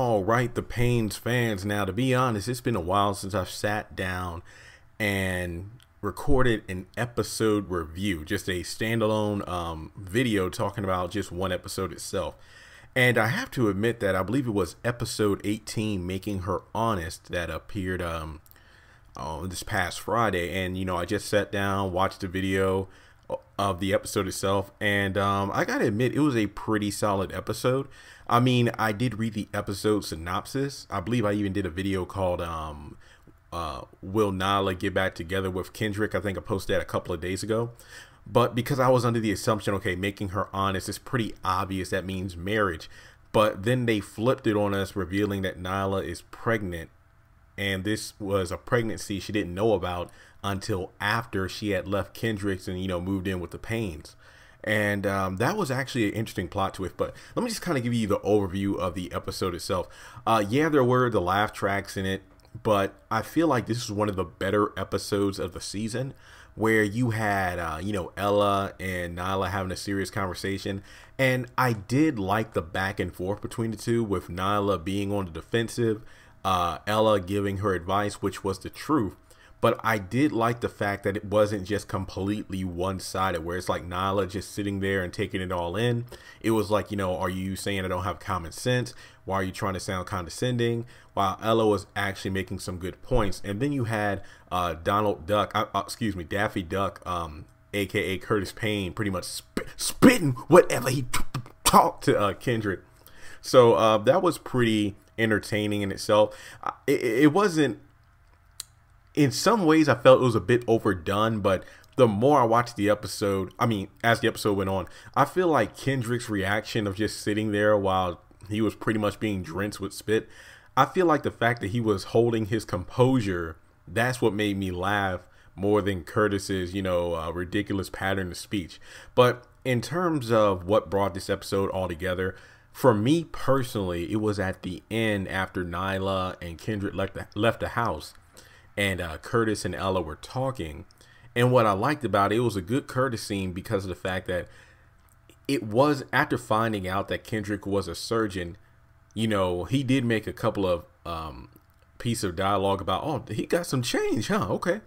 All right, the Payne's fans. Now, to be honest, it's been a while since I've sat down and recorded an episode review, just a standalone video talking about just one episode itself. And I have to admit that I believe it was episode 18, Making Her Honest, that appeared this past Friday. And, I just sat down, watched the video of the episode itself, and I gotta admit, it was a pretty solid episode. I mean, I did read the episode synopsis. I believe I even did a video called Will Nyla Get Back Together with Kendrick? I think I posted that a couple of days ago. But because I was under the assumption, okay, making her honest is pretty obvious, that means marriage. But then they flipped it on us, revealing that Nyla is pregnant. And this was a pregnancy she didn't know about until after she had left Kendrick's and, moved in with the Paynes. And that was actually an interesting plot twist. But let me just kind of give you the overview of the episode itself. Yeah, there were the laugh tracks in it, but I feel like this is one of the better episodes of the season, where you had, Ella and Nyla having a serious conversation. And I did like the back and forth between the two, with Nyla being on the defensive, Ella giving her advice, which was the truth. But I did like the fact that it wasn't just completely one-sided, where it's like Nyla just sitting there and taking it all in. It was like, are you saying I don't have common sense? Why are you trying to sound condescending? While Ella was actually making some good points. And then you had Daffy Duck, aka Curtis Payne, pretty much spitting whatever he talked to Kendrick. So that was pretty entertaining in itself. It wasn't. In some ways, I felt it was a bit overdone, but the more I watched the episode, as the episode went on, I feel like Kendrick's reaction of just sitting there while he was pretty much being drenched with spit, I feel like the fact that he was holding his composure, that's what made me laugh more than Curtis's, ridiculous pattern of speech. But in terms of what brought this episode all together, for me personally, it was at the end after Nyla and Kendrick left the house. And Curtis and Ella were talking. And what I liked about it, it was a good Curtis scene because of the fact that it was, after finding out that Kendrick was a surgeon, he did make a couple of piece of dialogue about, oh, he got some change, huh? Okay.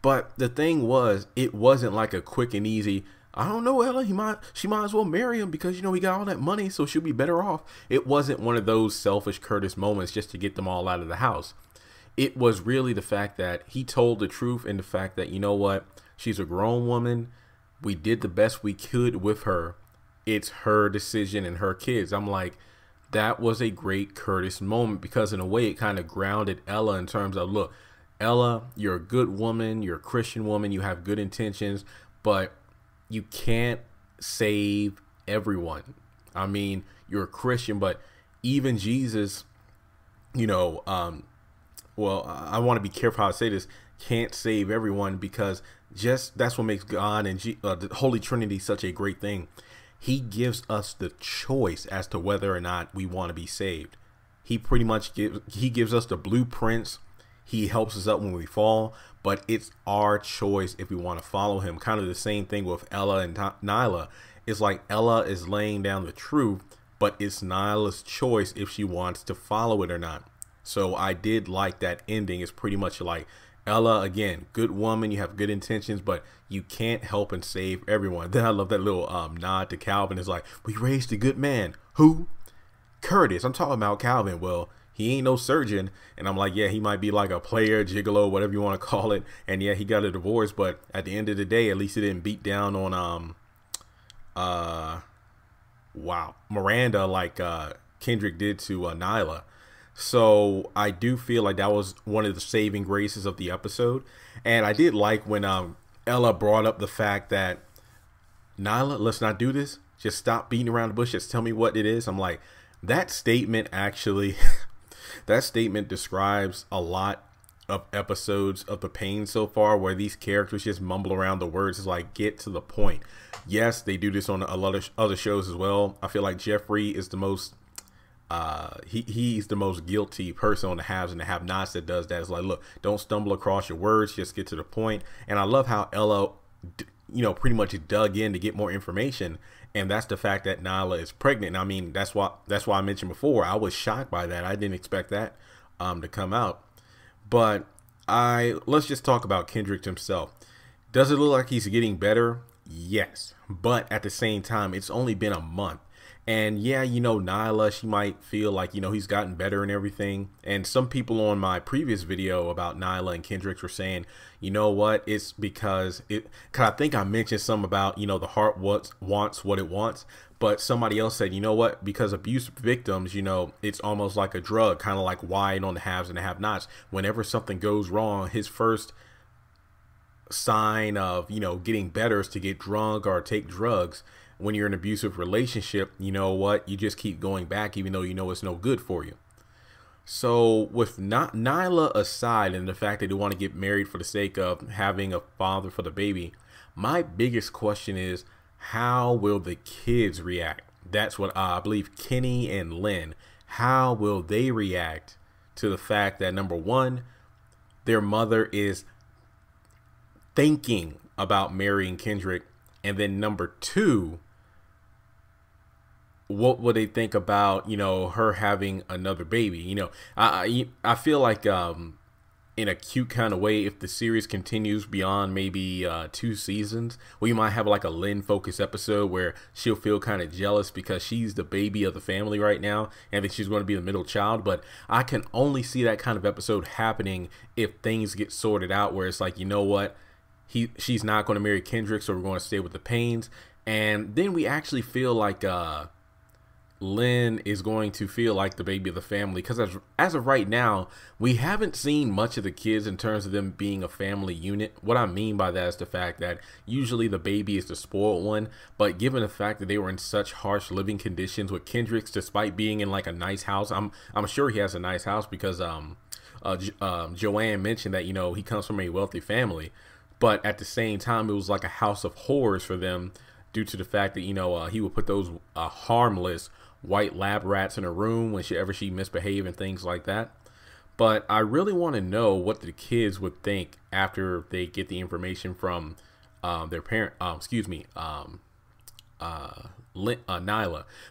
But the thing was, it wasn't like a quick and easy, I don't know, Ella, she might as well marry him because, he got all that money, so she'll be better off. It wasn't one of those selfish Curtis moments just to get them all out of the house. It was really the fact that he told the truth, and the fact that, she's a grown woman. We did the best we could with her. It's her decision and her kids. I'm like, that was a great Curtis moment, because in a way it kind of grounded Ella in terms of, look, Ella, you're a good woman. You're a Christian woman. You have good intentions, but you can't save everyone. You're a Christian, but even Jesus, well, I want to be careful how I say this, can't save everyone, because just that's what makes God and the Holy Trinity such a great thing. He gives us the choice as to whether or not we want to be saved. He pretty much gives us the blueprints. He helps us up when we fall, but it's our choice if we want to follow him. Kind of the same thing with Ella and Nyla. It's like Ella is laying down the truth, but it's Nyla's choice if she wants to follow it or not. So I did like that ending. It's pretty much like, Ella, again, good woman, you have good intentions, but you can't help and save everyone. Then I love that little nod to Calvin. It's like, we raised a good man. Who? Curtis. I'm talking about Calvin. Well, he ain't no surgeon. And I'm like, yeah, he might be like a player, gigolo, whatever you want to call it. And yeah, he got a divorce, but at the end of the day, at least he didn't beat down on Miranda like Kendrick did to Nyla. So I do feel like that was one of the saving graces of the episode. And I did like when Ella brought up the fact that, Nyla, let's not do this. Just stop beating around the bush. Just tell me what it is. I'm like, that statement actually, that statement describes a lot of episodes of the Payne so far, where these characters just mumble around the words. It's like, get to the point. Yes, they do this on a lot of other shows as well. I feel like Jeffrey is the most he's the most guilty person on the haves and the have-nots that does that. It's like, look, don't stumble across your words, just get to the point. And I love how Ella pretty much dug in to get more information, and that's the fact that Nyla is pregnant. And I mean, that's why I mentioned before, I was shocked by that. I didn't expect that to come out. But let's just talk about Kendrick himself. Does it look like he's getting better? Yes, but at the same time, it's only been a month. And yeah, Nyla, she might feel like, he's gotten better and everything. And some people on my previous video about Nyla and Kendrick were saying, you know what, it's because I think I mentioned some about, the heart wants what it wants. But somebody else said, you know what, because abuse victims, it's almost like a drug, kind of like wine on the haves and the have-nots. Whenever something goes wrong, his first sign of, getting better is to get drunk or take drugs. When you're in an abusive relationship, you know what? You just keep going back, even though you know it's no good for you. So with Nyla aside, and the fact that they want to get married for the sake of having a father for the baby, my biggest question is, how will the kids react? That's what I believe, Kenny and Lynn. How will they react to the fact that, number one, their mother is thinking about marrying Kendrick, and then number two, what would they think about, her having another baby? I feel like in a cute kind of way, if the series continues beyond maybe 2 seasons, we might have like a Lynn focused episode where she'll feel kind of jealous because she's the baby of the family right now, and then she's going to be the middle child. But I can only see that kind of episode happening if things get sorted out, where it's like, you know what, she's not going to marry Kendrick, so we're going to stay with the Paynes. And then we actually feel like Lynn is going to feel like the baby of the family, because as of right now, we haven't seen much of the kids in terms of them being a family unit. What I mean by that is the fact that usually the baby is the spoiled one, but given the fact that they were in such harsh living conditions with Kendrick's, despite being in like a nice house, I'm sure he has a nice house because Joanne mentioned that he comes from a wealthy family, but at the same time it was like a house of horrors for them due to the fact that he would put those harmless white lab rats in a room whenever she misbehaved and things like that. But I really want to know what the kids would think after they get the information from their parent, Nyla.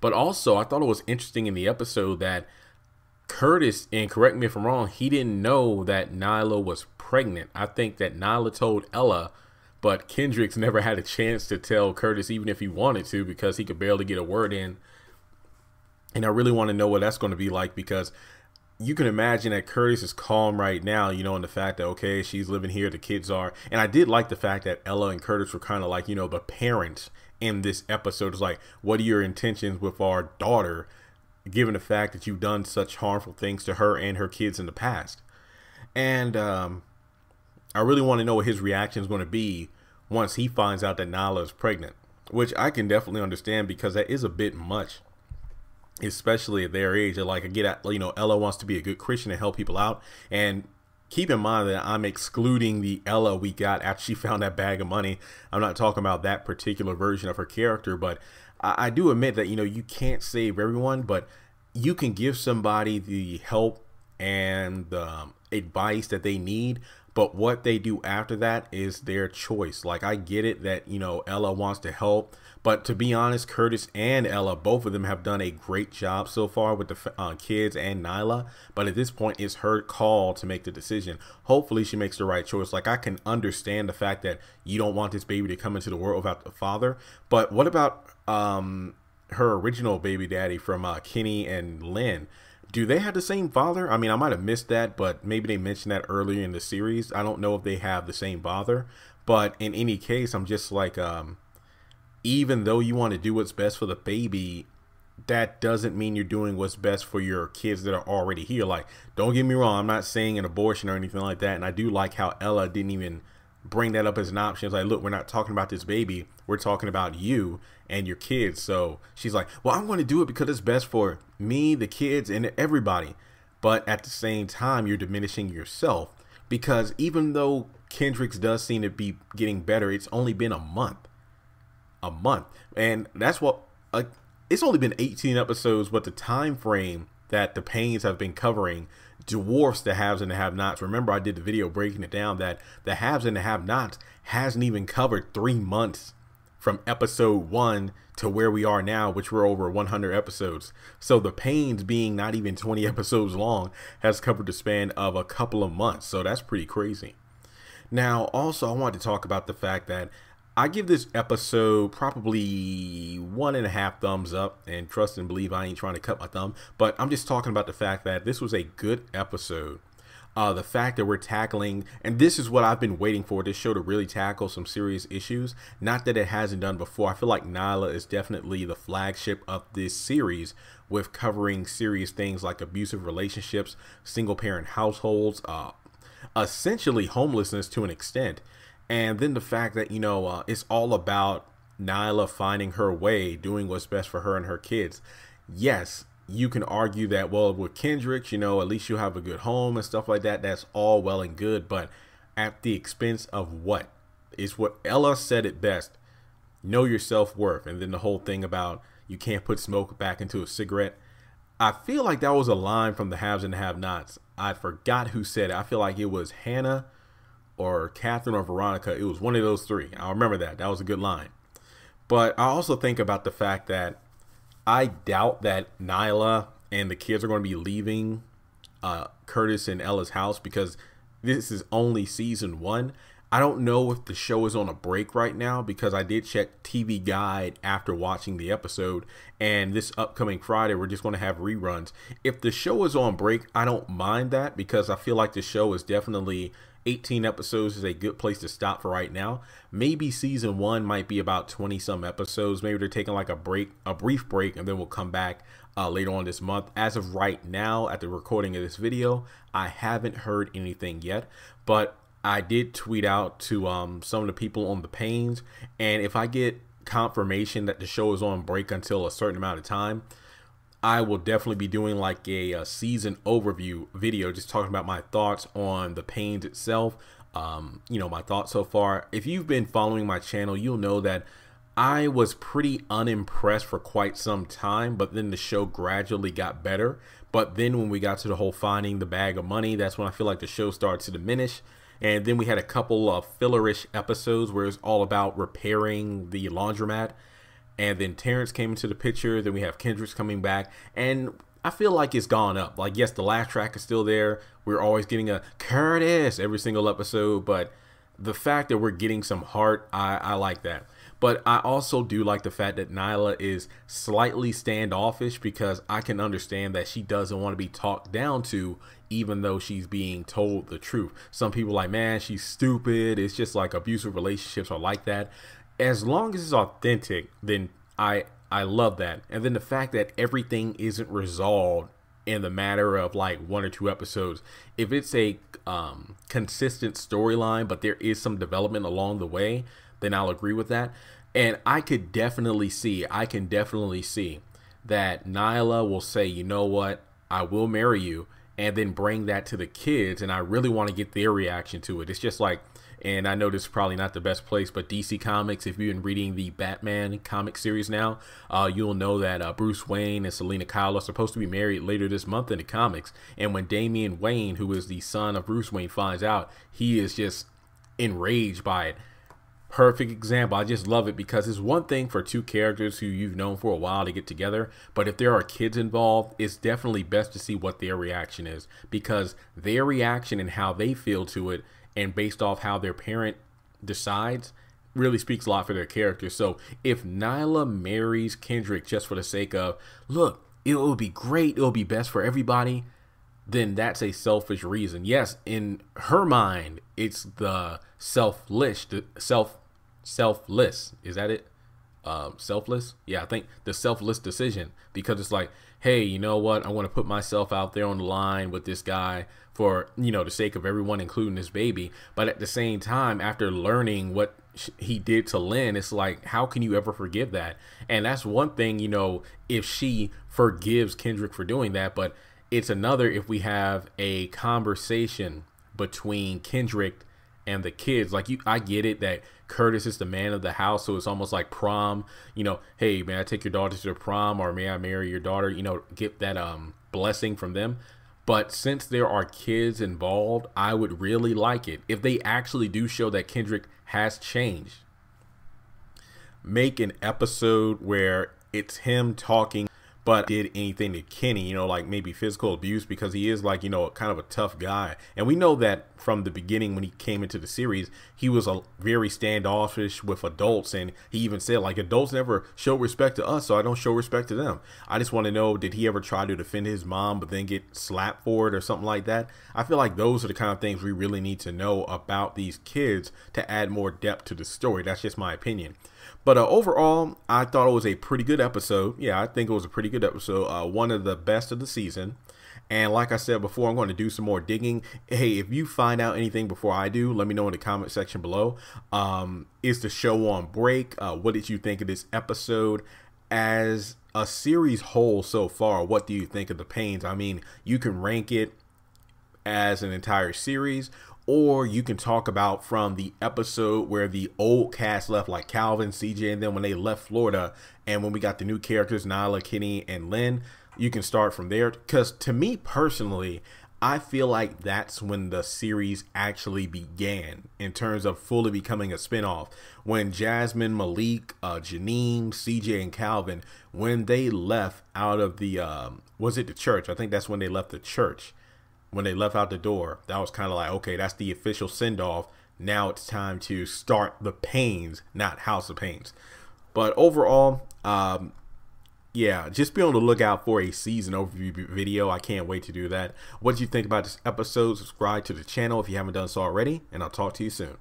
But also, I thought it was interesting in the episode that Curtis, and correct me if I'm wrong, he didn't know that Nyla was pregnant. I think that Nyla told Ella, but Kendrick's never had a chance to tell Curtis, even if he wanted to, because he could barely get a word in. And I really want to know what that's going to be like, because you can imagine that Curtis is calm right now, in the fact that, okay, she's living here, the kids are. And I did like the fact that Ella and Curtis were kind of like, the parents in this episode. Is like, what are your intentions with our daughter, given the fact that you've done such harmful things to her and her kids in the past? And I really want to know what his reaction is going to be once he finds out that Nyla is pregnant, which I can definitely understand, because that is a bit much, especially at their age. Like, I get at, Ella wants to be a good Christian and help people out. And keep in mind that I'm excluding the Ella we got after she found that bag of money. I'm not talking about that particular version of her character, but I do admit that, you can't save everyone, but you can give somebody the help and the advice that they need. But what they do after that is their choice. Like, I get it that, Ella wants to help. But to be honest, Curtis and Ella, both of them have done a great job so far with the kids and Nyla. But at this point, it's her call to make the decision. Hopefully, she makes the right choice. Like, I can understand the fact that you don't want this baby to come into the world without the father. But what about her original baby daddy from Kenny and Lynn? Do they have the same father? I mean, I might have missed that, but maybe they mentioned that earlier in the series. I don't know if they have the same father. But in any case, I'm just like, even though you want to do what's best for the baby, that doesn't mean you're doing what's best for your kids that are already here. Like, don't get me wrong, I'm not saying an abortion or anything like that. And I do like how Ella didn't even bring that up as an option. It's like, look, we're not talking about this baby. We're talking about you and your kids. So she's like, well, I'm going to do it because it's best for me, the kids, and everybody. But at the same time, you're diminishing yourself, because even though Kendrick's does seem to be getting better, it's only been a month. And that's what, it's only been 18 episodes, but the time frame that the Paynes have been covering dwarfs the haves and the have-nots. Remember, I did the video breaking it down that the haves and the have-nots hasn't even covered 3 months from episode 1 to where we are now, which we're over 100 episodes. So the Paynes, being not even 20 episodes long, has covered the span of a couple of months. So that's pretty crazy. Now, also, I wanted to talk about the fact that I give this episode probably 1.5 thumbs up, and trust and believe I ain't trying to cut my thumb, but I'm just talking about the fact that this was a good episode. The fact that we're tackling, and this is what I've been waiting for, this show to really tackle some serious issues. Not that it hasn't done before. I feel like Nyla is definitely the flagship of this series, with covering serious things like abusive relationships, single parent households, essentially homelessness to an extent. And then the fact that, it's all about Nyla finding her way, doing what's best for her and her kids. Yes, you can argue that, well, with Kendrick, at least you'll have a good home and stuff like that. That's all well and good, but at the expense of what? Is what Ella said it best. Know your self-worth. And then the whole thing about you can't put smoke back into a cigarette. I feel like that was a line from the haves and the have-nots. I forgot who said it. I feel like it was Hannah or Catherine or Veronica. It was one of those three. I remember that. That was a good line. But I also think about the fact that I doubt that Nyla and the kids are going to be leaving Curtis and Ella's house, because this is only season 1. I don't know if the show is on a break right now, because I did check TV Guide after watching the episode, and this upcoming Friday we're just going to have reruns. If the show is on break, I don't mind that, because I feel like the show is definitely 18 episodes is a good place to stop for right now. Maybe season 1 might be about 20 some episodes. Maybe they're taking like a brief break, and then we'll come back later on this month. As of right now, at the recording of this video, I haven't heard anything yet, but I did tweet out to some of the people on the Paynes, and if I get confirmation that the show is on break until a certain amount of time, I will definitely be doing like a season overview video, just talking about my thoughts on the Paynes itself. My thoughts so far. If you've been following my channel, you'll know that I was pretty unimpressed for quite some time, but then the show gradually got better. But then when we got to the whole finding the bag of money, that's when I feel like the show started to diminish. And then we had a couple of fillerish episodes where it's all about repairing the laundromat. And then Terrence came into the picture. Then we have Kendrick's coming back. And I feel like it's gone up. Like, yes, the laugh track is still there. We're always getting a Curtis every single episode. But the fact that we're getting some heart, I like that. But I also do like the fact that Nyla is slightly standoffish, because I can understand that she doesn't want to be talked down to, even though she's being told the truth. Some people are like, man, she's stupid. It's just like abusive relationships are like that. As long as it's authentic, then I love that. And then the fact that everything isn't resolved in the matter of like 1 or 2 episodes. If it's a consistent storyline, but there is some development along the way, then I'll agree with that. And I can definitely see that Nyla will say, you know what, I will marry you, and then bring that to the kids. And I really want to get their reaction to it. It's just like, and I know this is probably not the best place, but DC Comics, if you've been reading the Batman comic series now, you'll know that Bruce Wayne and Selena Kyle are supposed to be married later this month in the comics. And when Damian Wayne, who is the son of Bruce Wayne, finds out, he is just enraged by it. Perfect example. I just love it, because it's one thing for 2 characters who you've known for a while to get together, but if there are kids involved, it's definitely best to see what their reaction is, because their reaction and how they feel to it, and based off how their parent decides, really speaks a lot for their character. So if Nyla marries Kendrick just for the sake of, look, it will be great, it will be best for everybody, then that's a selfish reason. Yes, in her mind, it's the selfless. Is that it? Selfless? Yeah, I think the selfless decision, because it's like, hey, you know what? I want to put myself out there on the line with this guy for, the sake of everyone, including this baby. But at the same time, after learning what he did to Lynn, it's like, how can you ever forgive that? And that's one thing, if she forgives Kendrick for doing that, but it's another if we have a conversation between Kendrick and the kids. Like, I get it that Curtis is the man of the house, so it's almost like prom. You know, hey, may I take your daughter to the prom, or may I marry your daughter? You know, get that blessing from them. But since there are kids involved, I would really like it if they actually do show that Kendrick has changed. Make an episode where it's him talking, but did anything to Kenny, you know, like maybe physical abuse, because he is, like, you know, kind of a tough guy. And we know that from the beginning when he came into the series, he was a very standoffish with adults. And he even said, like, adults never show respect to us, so I don't show respect to them. I just want to know, did he ever try to defend his mom but then get slapped for it or something like that? I feel like those are the kind of things we really need to know about these kids to add more depth to the story. That's just my opinion. But overall, I thought it was a pretty good episode. Yeah, I think it was a pretty good episode. One of the best of the season. And like I said before, I'm going to do some more digging. Hey, if you find out anything before I do, let me know in the comment section below. Is the show on break? What did you think of this episode? As a series whole so far, what do you think of the Paynes? I mean, you can rank it as an entire series, or you can talk about from the episode where the old cast left, like Calvin, CJ, and then when they left Florida, and when we got the new characters, Nyla, Kenny, and Lynn. You can start from there, because to me personally, I feel like that's when the series actually began in terms of fully becoming a spinoff. When Jasmine, Malik, Janine, CJ, and Calvin, when they left out of the, was it the church? I think that's when they left the church. When they left out the door, that was kind of like, okay, that's the official send-off. Now it's time to start the Paynes, not House of Paynes. But overall, yeah, just be on the lookout for a season overview video. I can't wait to do that. What did you think about this episode? Subscribe to the channel if you haven't done so already, and I'll talk to you soon.